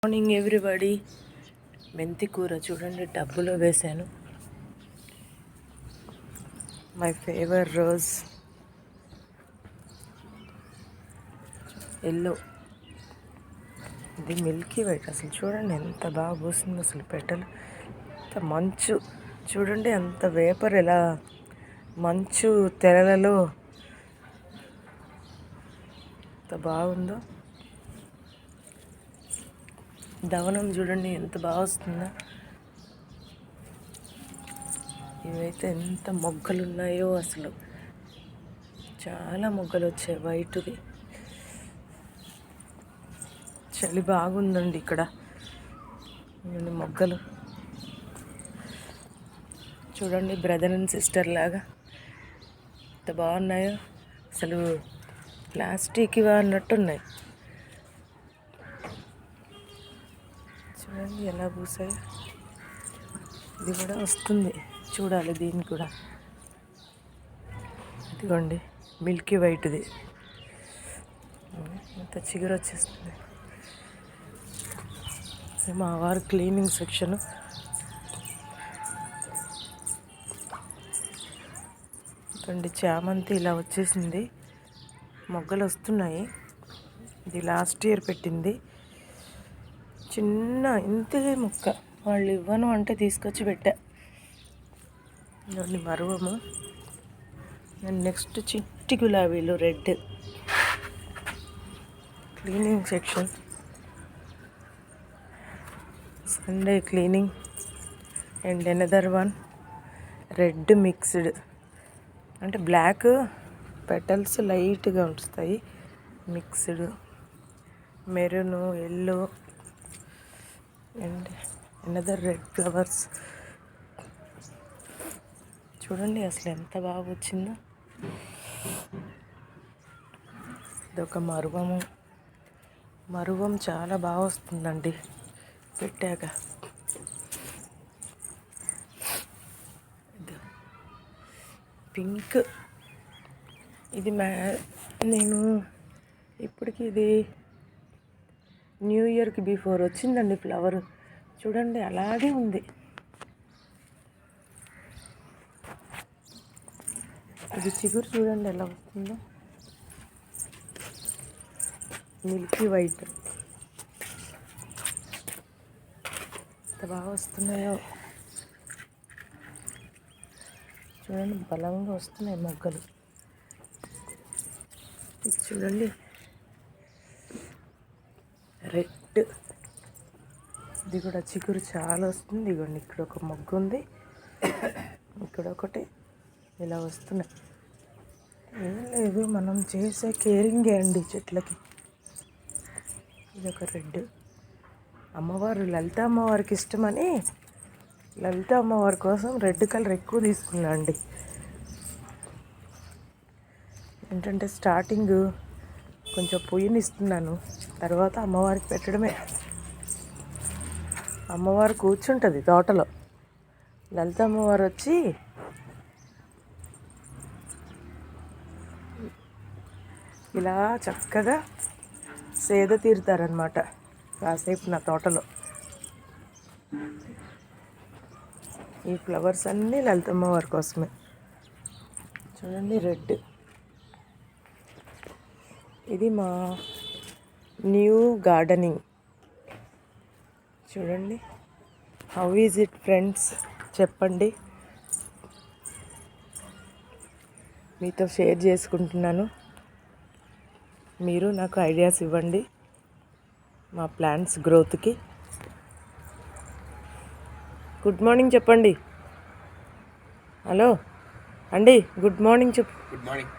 Morning everybody. మెంతి కూర చూడండి డబ్బులో వేసాను. మై ఫేవర్ రోజ్ ఎల్లో, ఇది మిల్కీ వైట్. అసలు చూడండి ఎంత బాగా పూసింది అసలు పెట్టలు. ఎంత మంచు చూడండి, అంత వేపర్ ఎలా మంచు తెరలలో ఎంత బాగుందో. దవనం చూడండి ఎంత బాగా వస్తుందో. ఇవైతే ఎంత మొగ్గలు ఉన్నాయో, అసలు చాలా మొగ్గలు వచ్చాయి వైట్ది. చలి బాగుందండి ఇక్కడ. మొగ్గలు చూడండి, బ్రదర్ అండ్ సిస్టర్ లాగా ఎంత బాగున్నాయో. అసలు ప్లాస్టిక్ ఇవా అన్నట్టున్నాయి. చూడండి ఎలా పూసాయి. ఇది కూడా వస్తుంది, చూడాలి దీన్ని కూడా. ఇదిగోండి మిల్కీ వైట్ది, ఎంత చిగురు వచ్చేస్తుంది. మా వారు క్లీనింగ్ సెక్షన్. ఇదిగోండి చామంతి ఇలా వచ్చేసింది, మొగ్గలు వస్తున్నాయి. ఇది లాస్ట్ ఇయర్ పెట్టింది, చిన్న ఇంతే మొక్క. వాళ్ళు ఇవ్వను అంటే తీసుకొచ్చి పెట్టా. ఇవన్నీ మరువము. నెక్స్ట్ చిట్టి గులాబీలు red. Cleaning section, Sunday cleaning. And another one red mixed, అంటే బ్లాక్ పెటల్స్ లైట్గా వస్తాయి, mixed maroon yellow and another red flowers. చూడండి అసలు ఎంత బాగా వచ్చిందో. ఇదొక మరువం చాలా బాగా వస్తుందండి పెట్టాక. పింక్, ఇది నేను ఇప్పటికి ఇది న్యూ ఇయర్కి బిఫోర్ వచ్చిందండి ఫ్లవర్. చూడండి అలాగే ఉంది. ఇది చిగురు చూడండి ఎలా వస్తుందో, మిల్కీ వైట్. ఎంత బాగా వస్తున్నాయో చూడండి, బలంగా వస్తున్నాయి మొగ్గలు. ఇది చూడండి రెడ్, ఇది కూడా చిగురు చాలా వస్తుంది. ఇదిగోండి ఇక్కడ ఒక మొగ్గు ఉంది, ఇక్కడ ఒకటి, ఇలా వస్తున్నాయి. ఏం లేదు, మనం చేసే కేరింగే అండి చెట్లకి. ఇది ఒక రెడ్. అమ్మవారు లలిత అమ్మవారికి ఇష్టమని లలిత అమ్మవారి కోసం రెడ్ కలర్ ఎక్కువ తీసుకున్నా అండి. ఏంటంటే స్టార్టింగ్ కొంచెం పొయ్యినిస్తున్నాను, తర్వాత అమ్మవారికి పెట్టడమే. అమ్మవారు కూర్చుంటుంది తోటలో, లలిత అమ్మవారు వచ్చి ఇలా చక్కగా సేద తీరుతారనమాట కాసేపు నా తోటలో. ఈ ఫ్లవర్స్ అన్నీ లలిత అమ్మవారి కోసమే. చూడండి రెడ్, ఇది మా న్యూ గార్డెనింగ్. చూడండి, హౌ ఈజ్ ఇట్ ఫ్రెండ్స్, చెప్పండి. మీతో షేర్ చేసుకుంటున్నాను, మీరు నాకు ఐడియాస్ ఇవ్వండి మా ప్లాంట్స్ గ్రోత్కి. గుడ్ మార్నింగ్ చెప్పండి. హలో అండి, గుడ్ మార్నింగ్ చెప్పు. Good morning.